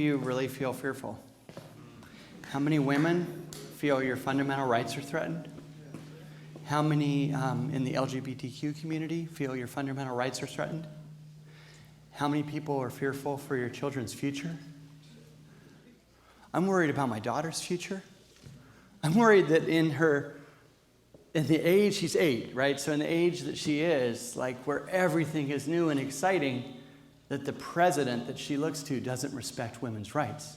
you really feel fearful? How many women feel your fundamental rights are threatened? How many in the LGBTQ community feel your fundamental rights are threatened? How many people are fearful for your children's future? I'm worried about my daughter's future. I'm worried that in the age, she's 8, right? So in the age that she is, like where everything is new and exciting, that the president that she looks to doesn't respect women's rights.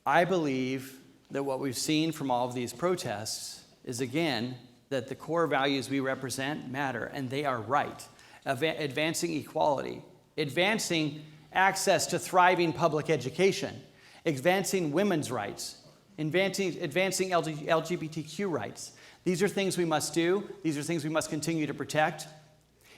I believe that what we've seen from all of these protests is, again, that the core values we represent matter, and they are right. Advancing equality, advancing access to thriving public education, advancing women's rights, advancing LGBTQ rights. These are things we must do. These are things we must continue to protect.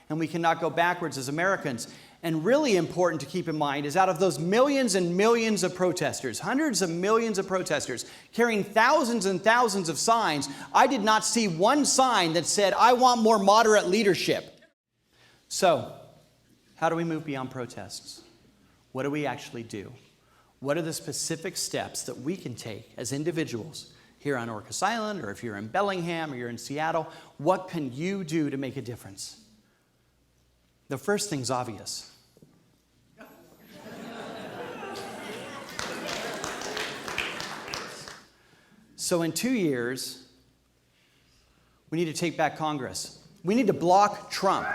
And we cannot go backwards as Americans. And really important to keep in mind is out of those millions and millions of protesters, hundreds of millions of protesters, carrying thousands and thousands of signs, I did not see one sign that said, I want more moderate leadership. So, how do we move beyond protests? What do we actually do? What are the specific steps that we can take as individuals here on Orcas Island, or if you're in Bellingham or you're in Seattle? What can you do to make a difference? The first thing's obvious. So in 2 years, we need to take back Congress. We need to block Trump.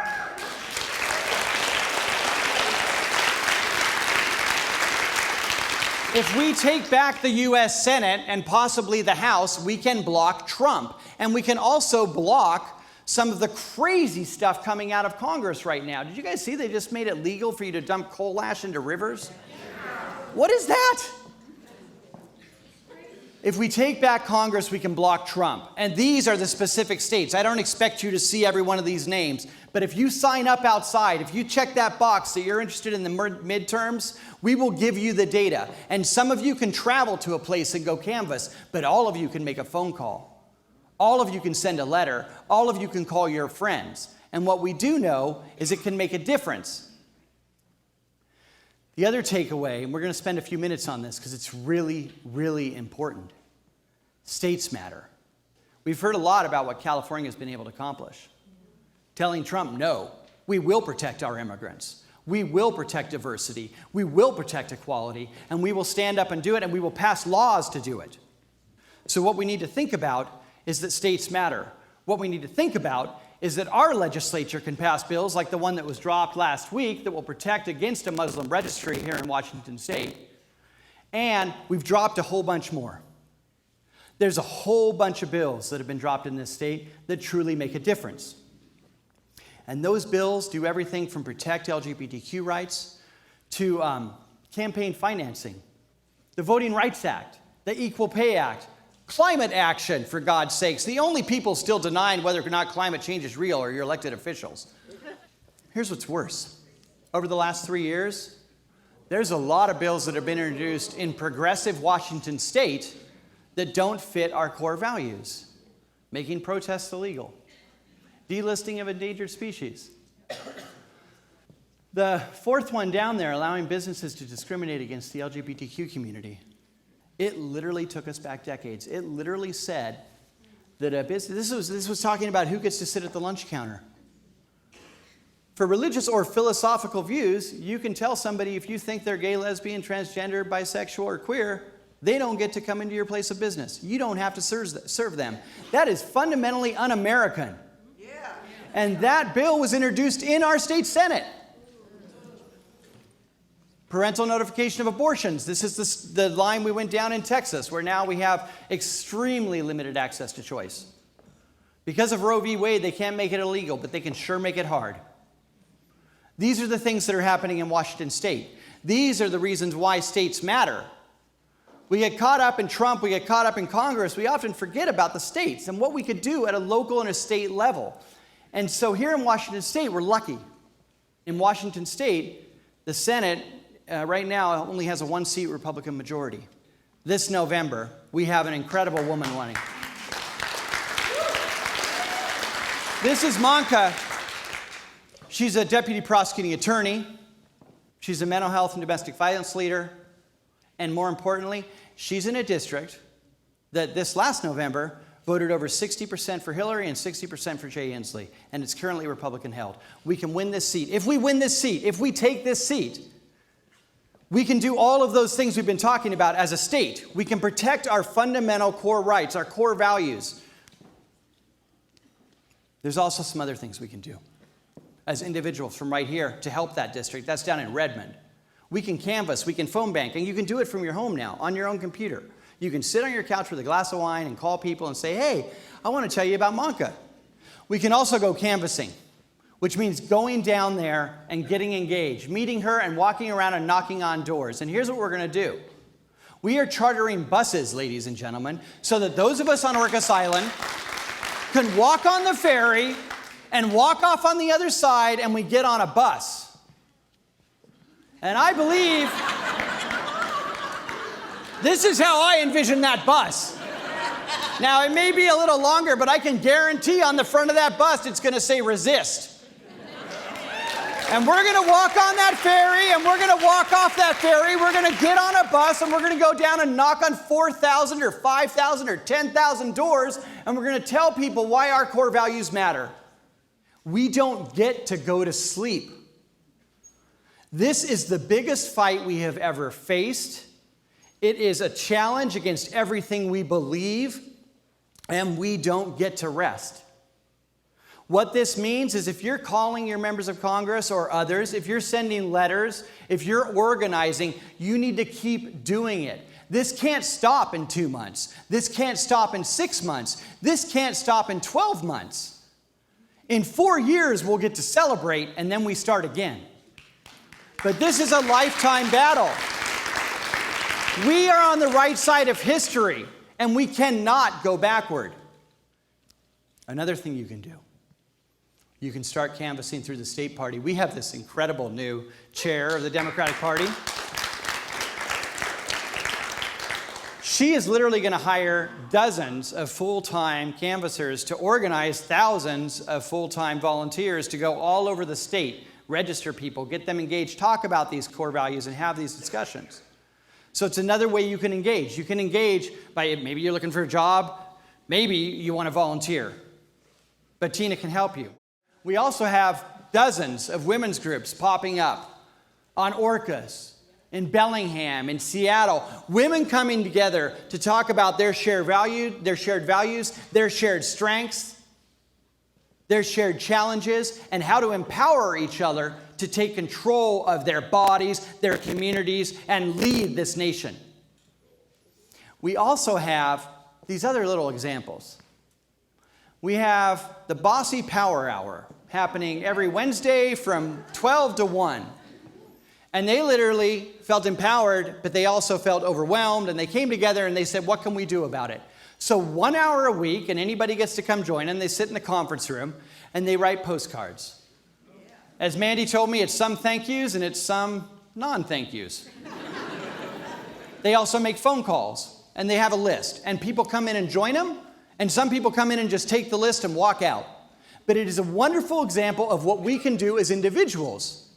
If we take back the U.S. Senate and possibly the House, we can block Trump. And we can also block some of the crazy stuff coming out of Congress right now. Did you guys see they just made it legal for you to dump coal ash into rivers? What is that? If we take back Congress, we can block Trump. And these are the specific states. I don't expect you to see every one of these names. But if you sign up outside, if you check that box that you're interested in the midterms, we will give you the data. And some of you can travel to a place and go canvass, but all of you can make a phone call. All of you can send a letter. All of you can call your friends. And what we do know is it can make a difference. The other takeaway, and we're going to spend a few minutes on this because it's really, really important. States matter. We've heard a lot about what California has been able to accomplish. Telling Trump, no, we will protect our immigrants. We will protect diversity. We will protect equality. And we will stand up and do it, and we will pass laws to do it. So what we need to think about is that states matter. What we need to think about is that our legislature can pass bills like the one that was dropped last week that will protect against a Muslim registry here in Washington State. And we've dropped a whole bunch more. There's a whole bunch of bills that have been dropped in this state that truly make a difference. And those bills do everything from protect LGBTQ rights to campaign financing, the Voting Rights Act, the Equal Pay Act, climate action, for God's sakes. The only people still denying whether or not climate change is real are your elected officials. Here's what's worse. Over the last 3 years, there's a lot of bills that have been introduced in progressive Washington State that don't fit our core values. Making protests illegal. Delisting of endangered species. The fourth one down there, allowing businesses to discriminate against the LGBTQ community. It literally took us back decades. It literally said that a business, this was talking about who gets to sit at the lunch counter. For religious or philosophical views, you can tell somebody if you think they're gay, lesbian, transgender, bisexual, or queer, they don't get to come into your place of business. You don't have to serve them. That is fundamentally un-American. Yeah. And that bill was introduced in our state Senate. Parental notification of abortions. This is the line we went down in Texas, where now we have extremely limited access to choice. Because of Roe v. Wade, they can't make it illegal, but they can sure make it hard. These are the things that are happening in Washington State. These are the reasons why states matter. We get caught up in Trump, we get caught up in Congress, we often forget about the states and what we could do at a local and a state level. And so here in Washington State, we're lucky. In Washington State, the Senate right now only has a one-seat Republican majority. This November, we have an incredible woman running. This is Manka. She's a deputy prosecuting attorney. She's a mental health and domestic violence leader. And more importantly, she's in a district that this last November voted over 60% for Hillary and 60% for Jay Inslee. And it's currently Republican held. We can win this seat. If we win this seat, if we take this seat, we can do all of those things we've been talking about as a state. We can protect our fundamental core rights, our core values. There's also some other things we can do as individuals from right here to help that district. That's down in Redmond. We can canvass, we can phone bank, and you can do it from your home now on your own computer. You can sit on your couch with a glass of wine and call people and say, hey, I want to tell you about Monka. We can also go canvassing, which means going down there and getting engaged, meeting her and walking around and knocking on doors. And here's what we're going to do. We are chartering buses, ladies and gentlemen, so that those of us on Orcas Island can walk on the ferry and walk off on the other side, and we get on a bus. And I believe this is how I envision that bus. Now, it may be a little longer, but I can guarantee on the front of that bus it's going to say resist. And we're going to walk on that ferry, and we're going to walk off that ferry. We're going to get on a bus, and we're going to go down and knock on 4,000 or 5,000 or 10,000 doors, and we're going to tell people why our core values matter. We don't get to go to sleep. This is the biggest fight we have ever faced. It is a challenge against everything we believe, and we don't get to rest. What this means is if you're calling your members of Congress or others, if you're sending letters, if you're organizing, you need to keep doing it. This can't stop in 2 months. This can't stop in 6 months. This can't stop in 12 months. In 4 years, we'll get to celebrate, and then we start again. But this is a lifetime battle. We are on the right side of history, and we cannot go backward. Another thing you can do, you can start canvassing through the state party. We have this incredible new chair of the Democratic Party. She is literally going to hire dozens of full-time canvassers to organize thousands of full-time volunteers to go all over the state, register people, get them engaged, talk about these core values, and have these discussions. So it's another way you can engage. You can engage by maybe you're looking for a job, maybe you want to volunteer, but Tina can help you. We also have dozens of women's groups popping up on Orcas, in Bellingham, in Seattle, women coming together to talk about their shared values, their shared strengths, their shared challenges, and how to empower each other to take control of their bodies, their communities, and lead this nation. We also have these other little examples. We have the Bossy Power Hour happening every Wednesday from 12 to 1. And they literally felt empowered, but they also felt overwhelmed, and they came together and they said, what can we do about it? So 1 hour a week, and anybody gets to come join, and they sit in the conference room, and they write postcards. As Mandy told me, it's some thank yous, and it's some non-thank yous. They also make phone calls, and they have a list, and people come in and join them, and some people come in and just take the list and walk out. But it is a wonderful example of what we can do as individuals.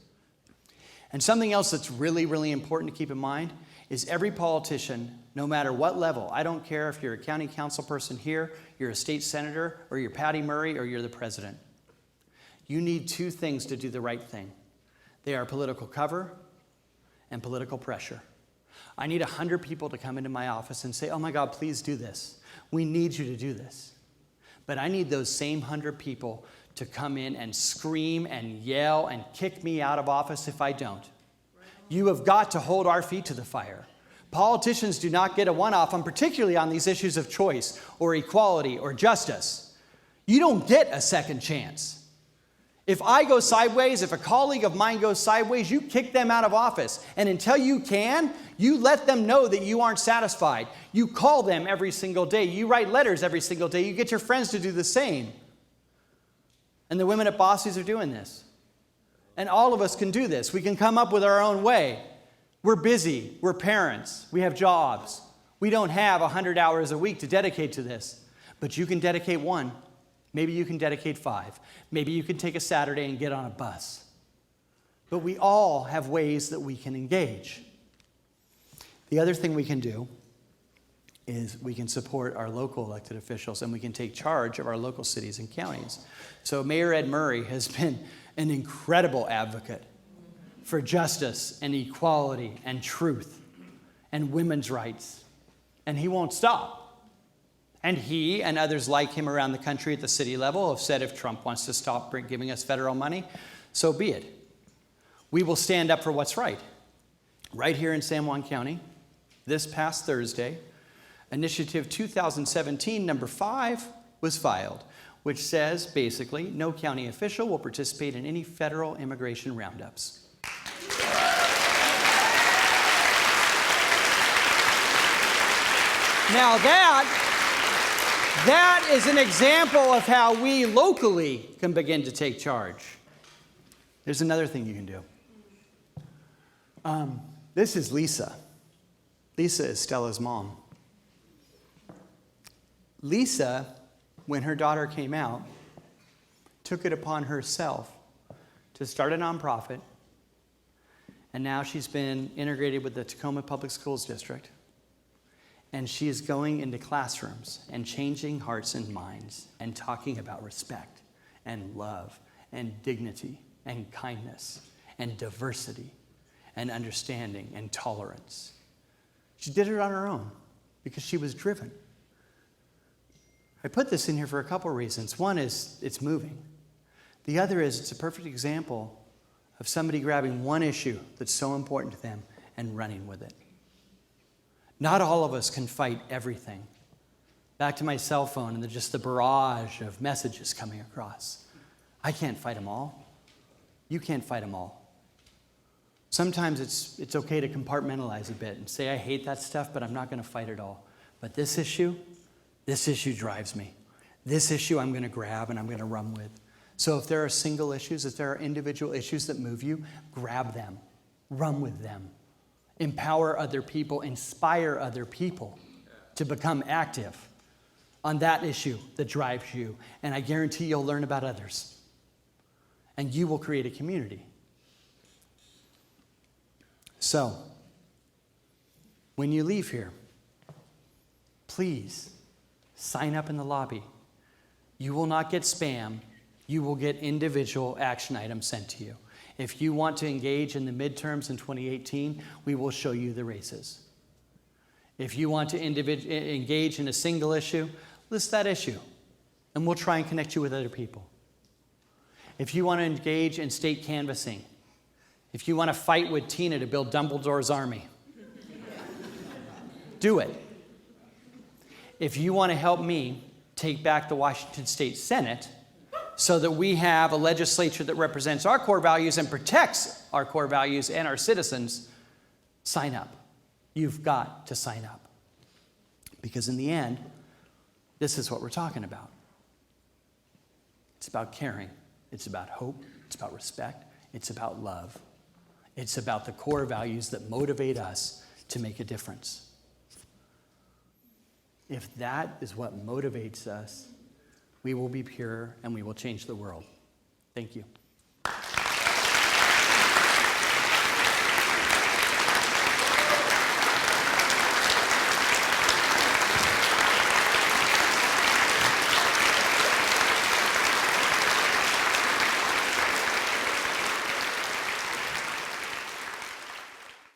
And something else that's really, really important to keep in mind is every politician, no matter what level, I don't care if you're a county council person here, you're a state senator, or you're Patty Murray, or you're the president. You need two things to do the right thing. They are political cover and political pressure. I need 100 people to come into my office and say, oh my God, please do this. We need you to do this. But I need those same 100 people to come in and scream and yell and kick me out of office if I don't. You have got to hold our feet to the fire. Politicians do not get a one-off, and particularly on these issues of choice or equality or justice. You don't get a second chance. If I go sideways, if a colleague of mine goes sideways, you kick them out of office. And until you can, you let them know that you aren't satisfied. You call them every single day. You write letters every single day. You get your friends to do the same. And the women at Bossy's are doing this. And all of us can do this. We can come up with our own way. We're busy. We're parents. We have jobs. We don't have 100 hours a week to dedicate to this. But you can dedicate 1. Maybe you can dedicate 5. Maybe you can take a Saturday and get on a bus. But we all have ways that we can engage. The other thing we can do is we can support our local elected officials, and we can take charge of our local cities and counties. So Mayor Ed Murray has been an incredible advocate for justice and equality and truth and women's rights. And he won't stop. And he and others like him around the country at the city level have said if Trump wants to stop giving us federal money, so be it. We will stand up for what's right. Right here in San Juan County, this past Thursday, Initiative 2017 number 5 was filed, which says basically no county official will participate in any federal immigration roundups. Now that is an example of how we locally can begin to take charge. There's another thing you can do. This is Lisa. Lisa is Stella's mom. Lisa, when her daughter came out, took it upon herself to start a nonprofit, and now she's been integrated with the Tacoma Public Schools District, and she is going into classrooms and changing hearts and minds and talking about respect and love and dignity and kindness and diversity and understanding and tolerance. She did it on her own because she was driven. I put this in here for a couple reasons. One is it's moving. The other is it's a perfect example of somebody grabbing one issue that's so important to them and running with it. Not all of us can fight everything. Back to my cell phone and just the barrage of messages coming across. I can't fight them all. You can't fight them all. Sometimes it's okay to compartmentalize a bit and say, I hate that stuff, but I'm not going to fight it all. But this issue drives me. This issue I'm going to grab and I'm going to run with. So if there are single issues, if there are individual issues that move you, grab them. Run with them. Empower other people. Inspire other people to become active on that issue that drives you. And I guarantee you'll learn about others. And you will create a community. So, when you leave here, please sign up in the lobby. You will not get spam. You will get individual action items sent to you. If you want to engage in the midterms in 2018, we will show you the races. If you want to engage in a single issue, list that issue, and we'll try and connect you with other people. If you want to engage in state canvassing, if you want to fight with Tina to build Dumbledore's army, do it. If you want to help me take back the Washington State Senate so that we have a legislature that represents our core values and protects our core values and our citizens, sign up. You've got to sign up. Because in the end, this is what we're talking about. It's about caring. It's about hope. It's about respect. It's about love. It's about the core values that motivate us to make a difference. If that is what motivates us, we will be pure and we will change the world. Thank you.